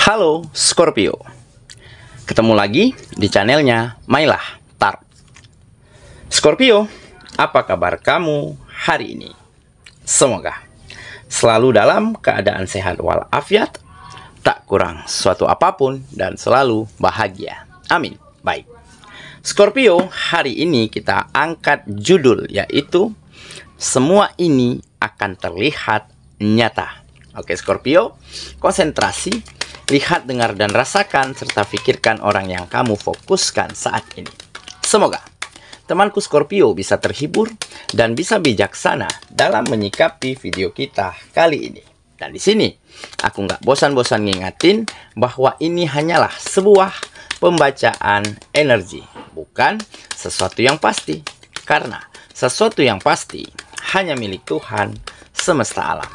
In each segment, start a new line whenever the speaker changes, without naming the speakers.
Halo Scorpio, ketemu lagi di channelnya Mailah Tarot. Scorpio, apa kabar kamu hari ini? Semoga selalu dalam keadaan sehat walafiat, tak kurang suatu apapun, dan selalu bahagia. Amin. Baik, Scorpio, hari ini kita angkat judul yaitu semua ini akan terlihat nyata. Oke Scorpio, konsentrasi, lihat, dengar, dan rasakan, serta pikirkan orang yang kamu fokuskan saat ini. Semoga temanku Scorpio bisa terhibur dan bisa bijaksana dalam menyikapi video kita kali ini. Dan di sini aku nggak bosan-bosan ngingatin bahwa ini hanyalah sebuah pembacaan energi, bukan sesuatu yang pasti. Karena sesuatu yang pasti hanya milik Tuhan semesta alam.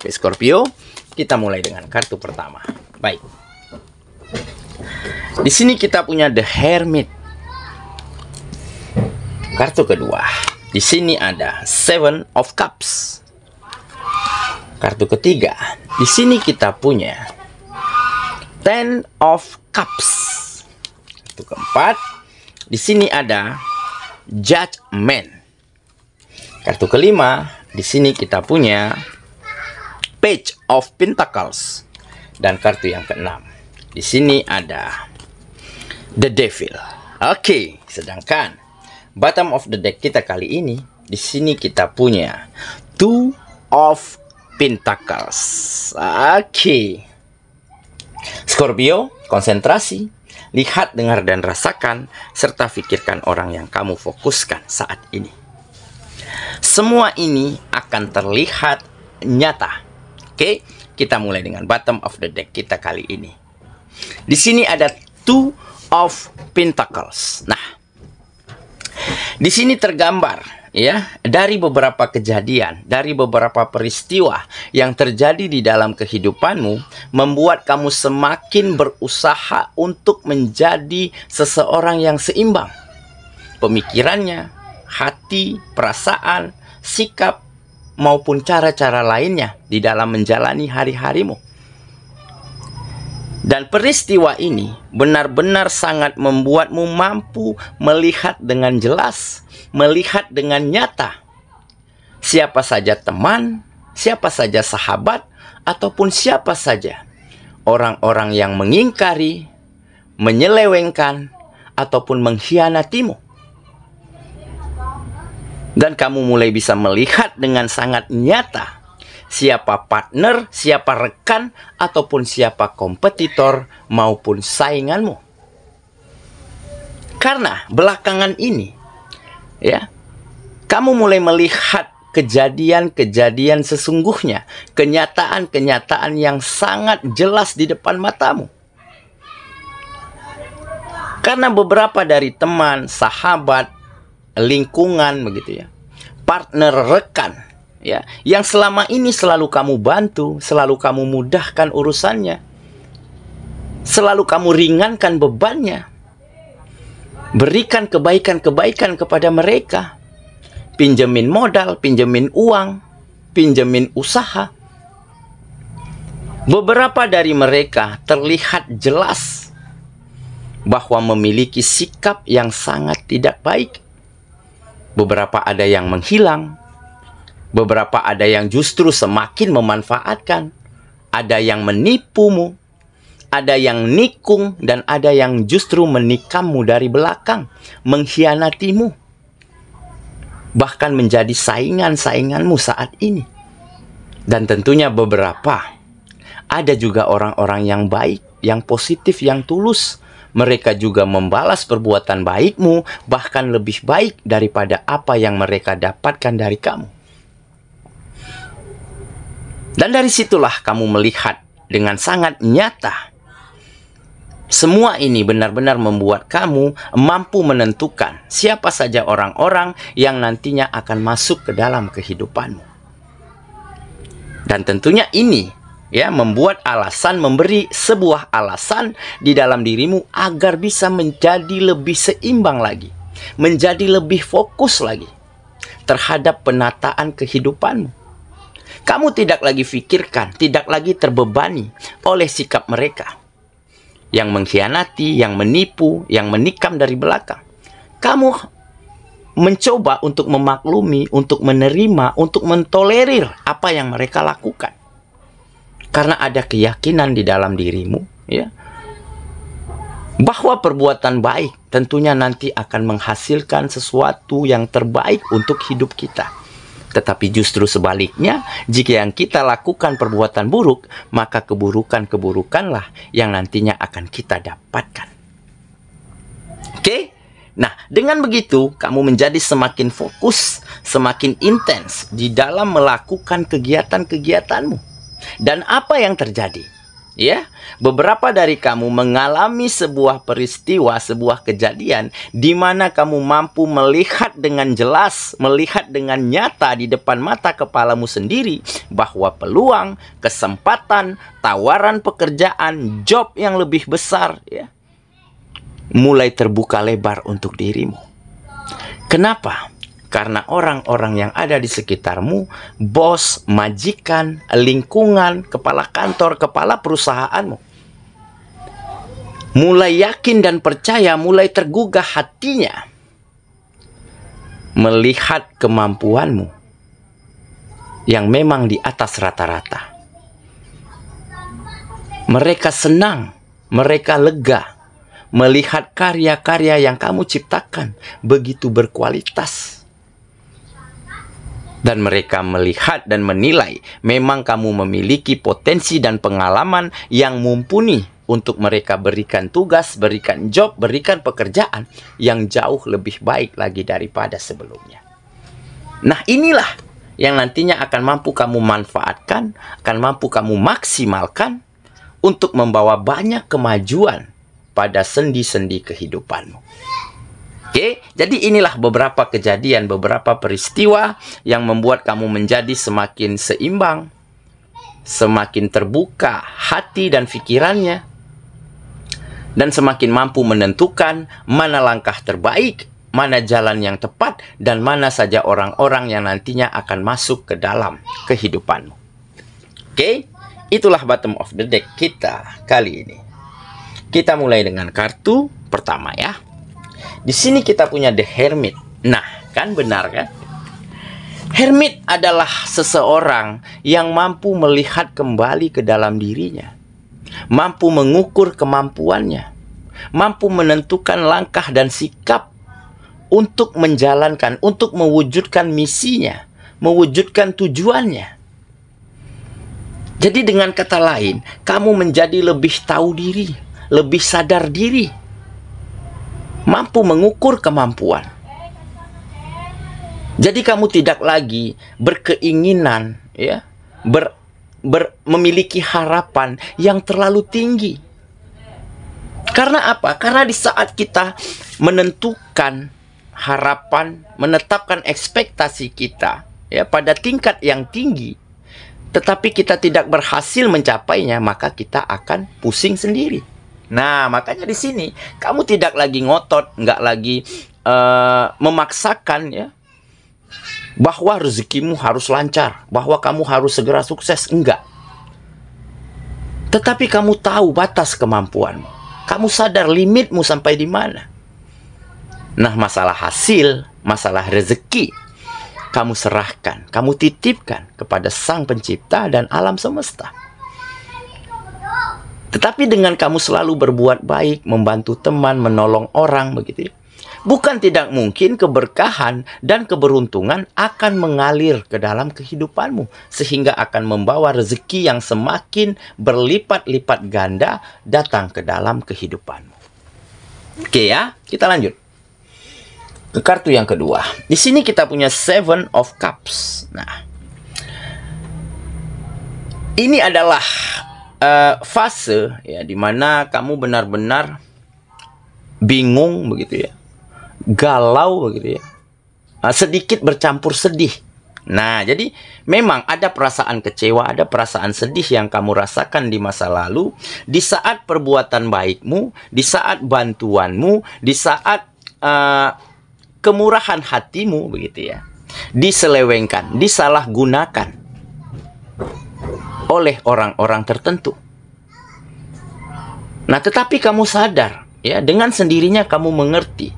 Oke Scorpio, kita mulai dengan kartu pertama. Baik. Di sini kita punya The Hermit. Kartu kedua. Di sini ada Seven of Cups. Kartu ketiga. Di sini kita punya Ten of Cups. Kartu keempat. Di sini ada Judgment. Kartu kelima. Di sini kita punya Page of Pentacles. Dan kartu yang keenam, di sini ada The Devil. Oke, sedangkan bottom of the deck kita kali ini, di sini kita punya Two of Pentacles. Oke, Scorpio, konsentrasi, lihat, dengar, dan rasakan, serta pikirkan orang yang kamu fokuskan saat ini. Semua ini akan terlihat nyata. Oke, kita mulai dengan bottom of the deck kita kali ini. Di sini ada Two of Pentacles. Nah, di sini tergambar ya dari beberapa kejadian, dari beberapa peristiwa yang terjadi di dalam kehidupanmu, membuat kamu semakin berusaha untuk menjadi seseorang yang seimbang. Pemikirannya, hati, perasaan, sikap, maupun cara-cara lainnya di dalam menjalani hari-harimu. Dan peristiwa ini benar-benar sangat membuatmu mampu melihat dengan jelas, melihat dengan nyata siapa saja teman, siapa saja sahabat, ataupun siapa saja orang-orang yang mengingkari, menyelewengkan, ataupun mengkhianatimu. Dan kamu mulai bisa melihat dengan sangat nyata siapa partner, siapa rekan, ataupun siapa kompetitor maupun sainganmu. Karena belakangan ini, ya, kamu mulai melihat kejadian-kejadian sesungguhnya, kenyataan-kenyataan yang sangat jelas di depan matamu. Karena beberapa dari teman, sahabat, lingkungan begitu ya, partner, rekan ya, yang selama ini selalu kamu bantu, selalu kamu mudahkan urusannya, selalu kamu ringankan bebannya, berikan kebaikan-kebaikan kepada mereka, pinjemin modal, pinjemin uang, pinjemin usaha. Beberapa dari mereka terlihat jelas bahwa memiliki sikap yang sangat tidak baik. Beberapa ada yang menghilang, beberapa ada yang justru semakin memanfaatkan, ada yang menipumu, ada yang nikung, dan ada yang justru menikammu dari belakang, mengkhianatimu, bahkan menjadi saingan-sainganmu saat ini. Dan tentunya beberapa ada juga orang-orang yang baik, yang positif, yang tulus. Mereka juga membalas perbuatan baikmu, bahkan lebih baik daripada apa yang mereka dapatkan dari kamu. Dan dari situlah kamu melihat dengan sangat nyata. Semua ini benar-benar membuat kamu mampu menentukan siapa saja orang-orang yang nantinya akan masuk ke dalam kehidupanmu. Dan tentunya ini ya, membuat alasan, memberi sebuah alasan di dalam dirimu agar bisa menjadi lebih seimbang lagi, menjadi lebih fokus lagi terhadap penataan kehidupanmu. Kamu tidak lagi pikirkan, tidak lagi terbebani oleh sikap mereka. yang mengkhianati, yang menipu, yang menikam dari belakang. Kamu mencoba untuk memaklumi, untuk menerima, untuk mentolerir apa yang mereka lakukan. Karena ada keyakinan di dalam dirimu, ya, bahwa perbuatan baik tentunya nanti akan menghasilkan sesuatu yang terbaik untuk hidup kita. Tetapi justru sebaliknya, jika yang kita lakukan perbuatan buruk, maka keburukan-keburukanlah yang nantinya akan kita dapatkan. Oke? Nah, dengan begitu, kamu menjadi semakin fokus, semakin intens di dalam melakukan kegiatan-kegiatanmu. Dan apa yang terjadi? Ya, beberapa dari kamu mengalami sebuah peristiwa, sebuah kejadian di mana kamu mampu melihat dengan jelas, melihat dengan nyata di depan mata kepalamu sendiri bahwa peluang, kesempatan, tawaran pekerjaan, job yang lebih besar, ya, mulai terbuka lebar untuk dirimu. Kenapa? Karena orang-orang yang ada di sekitarmu, bos, majikan, lingkungan, kepala kantor, kepala perusahaanmu, mulai yakin dan percaya, mulai tergugah hatinya melihat kemampuanmu yang memang di atas rata-rata. Mereka senang, mereka lega melihat karya-karya yang kamu ciptakan begitu berkualitas. Dan mereka melihat dan menilai memang kamu memiliki potensi dan pengalaman yang mumpuni untuk mereka berikan tugas, berikan job, berikan pekerjaan yang jauh lebih baik lagi daripada sebelumnya. Nah, inilah yang nantinya akan mampu kamu manfaatkan, akan mampu kamu maksimalkan untuk membawa banyak kemajuan pada sendi-sendi kehidupanmu. Oke, jadi inilah beberapa kejadian, beberapa peristiwa yang membuat kamu menjadi semakin seimbang, semakin terbuka hati dan pikirannya, dan semakin mampu menentukan mana langkah terbaik, mana jalan yang tepat, dan mana saja orang-orang yang nantinya akan masuk ke dalam kehidupanmu. Oke, itulah bottom of the deck kita kali ini. Kita mulai dengan kartu pertama ya. Di sini kita punya The Hermit. Nah, kan benar kan? Hermit adalah seseorang yang mampu melihat kembali ke dalam dirinya, mampu mengukur kemampuannya, mampu menentukan langkah dan sikap untuk menjalankan, untuk mewujudkan misinya, mewujudkan tujuannya. Jadi dengan kata lain, kamu menjadi lebih tahu diri, lebih sadar diri, mampu mengukur kemampuan. Jadi kamu tidak lagi berkeinginan, ya, memiliki harapan yang terlalu tinggi. Karena apa? Karena di saat kita menentukan harapan, menetapkan ekspektasi kita, ya, pada tingkat yang tinggi, tetapi kita tidak berhasil mencapainya, maka kita akan pusing sendiri. Nah, makanya di sini kamu tidak lagi ngotot, nggak lagi memaksakan, ya, bahwa rezekimu harus lancar, bahwa kamu harus segera sukses. Enggak. Tetapi kamu tahu batas kemampuanmu. Kamu sadar limitmu sampai di mana. Nah, masalah hasil, masalah rezeki, kamu serahkan, kamu titipkan kepada Sang Pencipta dan alam semesta. Tetapi dengan kamu selalu berbuat baik, membantu teman, menolong orang, begitu ya, bukan tidak mungkin keberkahan dan keberuntungan akan mengalir ke dalam kehidupanmu, sehingga akan membawa rezeki yang semakin berlipat-lipat ganda datang ke dalam kehidupanmu. Oke ya, kita lanjut ke kartu yang kedua. Di sini kita punya Seven of Cups. Nah, ini adalah fase, ya, dimana kamu benar-benar bingung begitu ya, galau begitu ya, sedikit bercampur sedih. Nah, jadi memang ada perasaan kecewa, ada perasaan sedih yang kamu rasakan di masa lalu, di saat perbuatan baikmu, di saat bantuanmu, di saat kemurahan hatimu begitu ya, diselewengkan, disalahgunakan oleh orang-orang tertentu. Nah, tetapi kamu sadar, ya, dengan sendirinya kamu mengerti.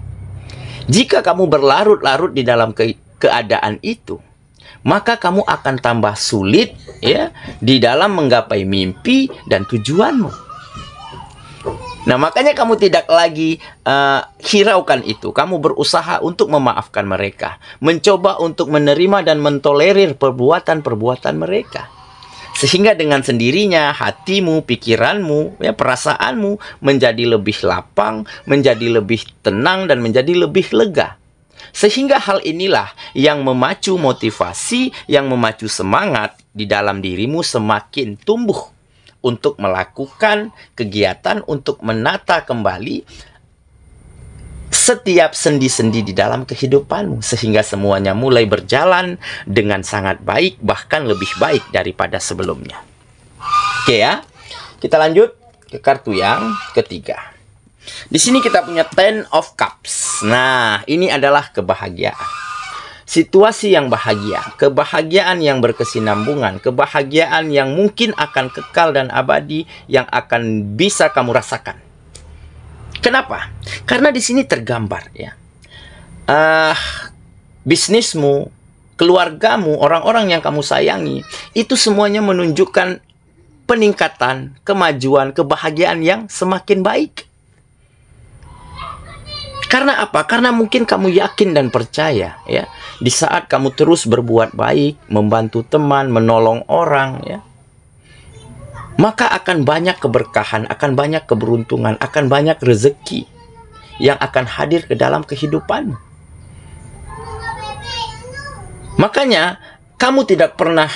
Jika kamu berlarut-larut di dalam keadaan itu, maka kamu akan tambah sulit, ya, di dalam menggapai mimpi dan tujuanmu. Nah, makanya kamu tidak lagi hiraukan itu. Kamu berusaha untuk memaafkan mereka, mencoba untuk menerima dan mentolerir perbuatan-perbuatan mereka. Sehingga dengan sendirinya hatimu, pikiranmu, ya, perasaanmu menjadi lebih lapang, menjadi lebih tenang, dan menjadi lebih lega. Sehingga hal inilah yang memacu motivasi, yang memacu semangat di dalam dirimu semakin tumbuh untuk melakukan kegiatan untuk menata kembali setiap sendi-sendi di dalam kehidupanmu, sehingga semuanya mulai berjalan dengan sangat baik, bahkan lebih baik daripada sebelumnya. Oke ya, kita lanjut ke kartu yang ketiga. Di sini kita punya Ten of Cups. Nah, ini adalah kebahagiaan. Situasi yang bahagia, kebahagiaan yang berkesinambungan, kebahagiaan yang mungkin akan kekal dan abadi yang akan bisa kamu rasakan. Kenapa? Karena di sini tergambar, ya, bisnismu, keluargamu, orang-orang yang kamu sayangi, itu semuanya menunjukkan peningkatan, kemajuan, kebahagiaan yang semakin baik. Karena apa? Karena mungkin kamu yakin dan percaya, ya, di saat kamu terus berbuat baik, membantu teman, menolong orang, ya, maka akan banyak keberkahan, akan banyak keberuntungan, akan banyak rezeki yang akan hadir ke dalam kehidupanmu. Makanya kamu tidak pernah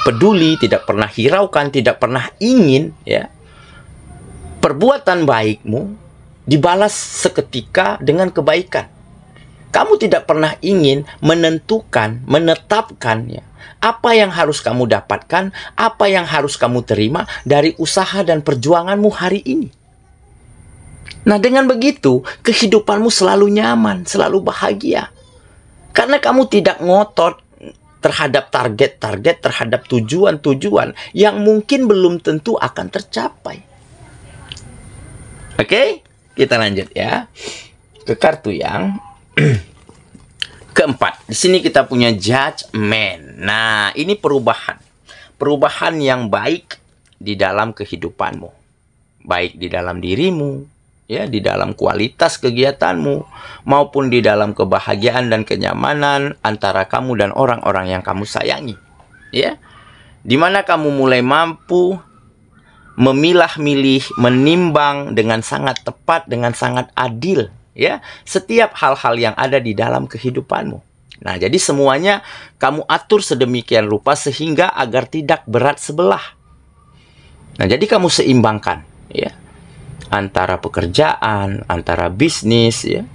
peduli, tidak pernah hiraukan, tidak pernah ingin, ya, perbuatan baikmu dibalas seketika dengan kebaikan. Kamu tidak pernah ingin menentukan, menetapkan, ya, apa yang harus kamu dapatkan, apa yang harus kamu terima dari usaha dan perjuanganmu hari ini. Nah, dengan begitu, kehidupanmu selalu nyaman, selalu bahagia. Karena kamu tidak ngotot terhadap target-target, terhadap tujuan-tujuan yang mungkin belum tentu akan tercapai. Oke? Kita lanjut ya ke kartu yang keempat. Di sini kita punya Judgment. Nah, ini perubahan. Perubahan yang baik di dalam kehidupanmu. Baik di dalam dirimu, ya, di dalam kualitas kegiatanmu, maupun di dalam kebahagiaan dan kenyamanan antara kamu dan orang-orang yang kamu sayangi. Ya. Di mana kamu mulai mampu memilah-milih, menimbang dengan sangat tepat, dengan sangat adil, ya, setiap hal-hal yang ada di dalam kehidupanmu. Nah, jadi semuanya kamu atur sedemikian rupa sehingga agar tidak berat sebelah. Nah, jadi kamu seimbangkan, ya, antara pekerjaan, antara bisnis, ya,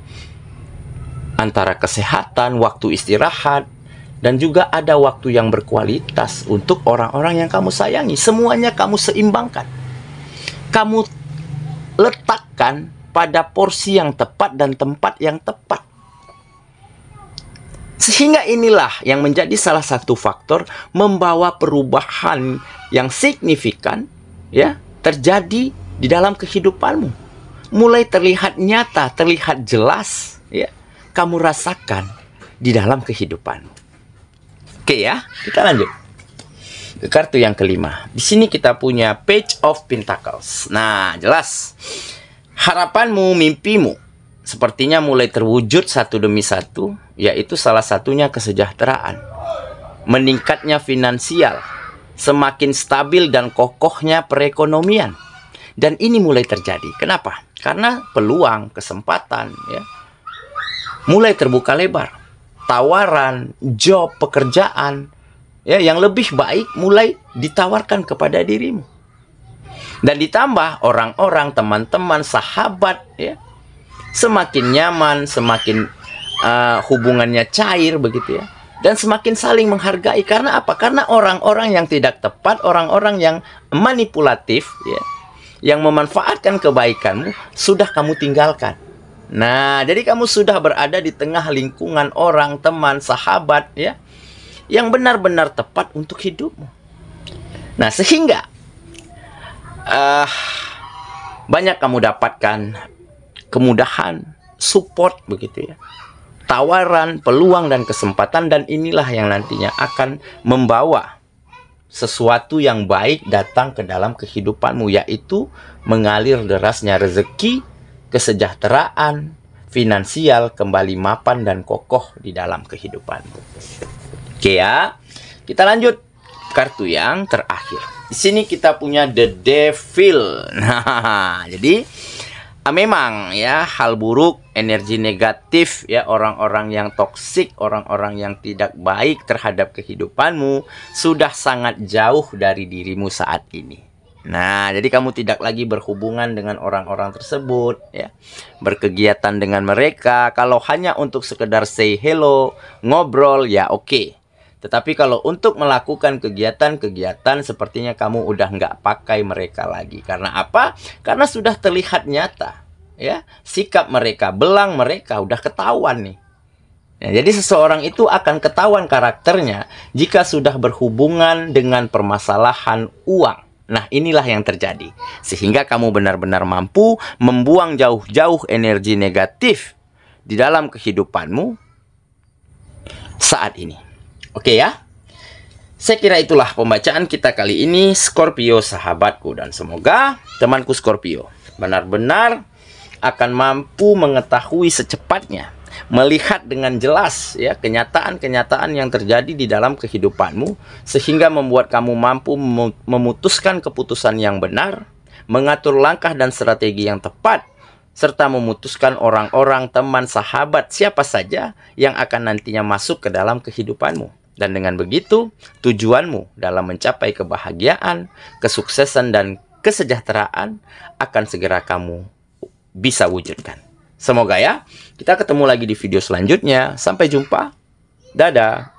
antara kesehatan, waktu istirahat, dan juga ada waktu yang berkualitas untuk orang-orang yang kamu sayangi. Semuanya kamu seimbangkan. Kamu letakkan pada porsi yang tepat dan tempat yang tepat. Sehingga inilah yang menjadi salah satu faktor membawa perubahan yang signifikan, ya, terjadi di dalam kehidupanmu. Mulai terlihat nyata, terlihat jelas, ya, kamu rasakan di dalam kehidupanmu. Oke ya, kita lanjut ke kartu yang kelima. Di sini kita punya Page of Pentacles. Nah, jelas harapanmu, mimpimu sepertinya mulai terwujud satu demi satu, yaitu salah satunya kesejahteraan, meningkatnya finansial, semakin stabil dan kokohnya perekonomian. Dan ini mulai terjadi. Kenapa? Karena peluang, kesempatan, ya, mulai terbuka lebar. Tawaran, job, pekerjaan, ya, yang lebih baik mulai ditawarkan kepada dirimu. Dan ditambah orang-orang, teman-teman, sahabat, ya, semakin nyaman, semakin hubungannya cair begitu, ya. Dan semakin saling menghargai. Karena apa? Karena orang-orang yang tidak tepat, orang-orang yang manipulatif, ya, yang memanfaatkan kebaikanmu sudah kamu tinggalkan. Nah, jadi kamu sudah berada di tengah lingkungan orang, teman, sahabat, ya, yang benar-benar tepat untuk hidupmu. Nah, sehingga banyak kamu dapatkan kemudahan, support begitu ya, tawaran, peluang dan kesempatan, dan inilah yang nantinya akan membawa sesuatu yang baik datang ke dalam kehidupanmu, yaitu mengalir derasnya rezeki, kesejahteraan finansial kembali mapan dan kokoh di dalam kehidupanmu. Oke ya, kita lanjut kartu yang terakhir. Di sini kita punya The Devil. Nah, jadi memang ya, hal buruk, energi negatif ya, orang-orang yang toksik, orang-orang yang tidak baik terhadap kehidupanmu sudah sangat jauh dari dirimu saat ini. Nah, jadi kamu tidak lagi berhubungan dengan orang-orang tersebut ya, berkegiatan dengan mereka. Kalau hanya untuk sekedar say hello, ngobrol ya oke. Tetapi kalau untuk melakukan kegiatan-kegiatan, sepertinya kamu udah nggak pakai mereka lagi. Karena apa? Karena sudah terlihat nyata ya, sikap mereka, belang mereka udah ketahuan nih. Ya, jadi seseorang itu akan ketahuan karakternya jika sudah berhubungan dengan permasalahan uang. Nah, inilah yang terjadi. Sehingga kamu benar-benar mampu membuang jauh-jauh energi negatif di dalam kehidupanmu saat ini. Oke ya, saya kira itulah pembacaan kita kali ini, Scorpio sahabatku. Dan semoga temanku Scorpio benar-benar akan mampu mengetahui secepatnya, melihat dengan jelas ya kenyataan-kenyataan yang terjadi di dalam kehidupanmu, sehingga membuat kamu mampu memutuskan keputusan yang benar, mengatur langkah dan strategi yang tepat, serta memutuskan orang-orang, teman, sahabat, siapa saja yang akan nantinya masuk ke dalam kehidupanmu. Dan dengan begitu, tujuanmu dalam mencapai kebahagiaan, kesuksesan, dan kesejahteraan akan segera kamu bisa wujudkan. Semoga ya, kita ketemu lagi di video selanjutnya. Sampai jumpa. Dadah.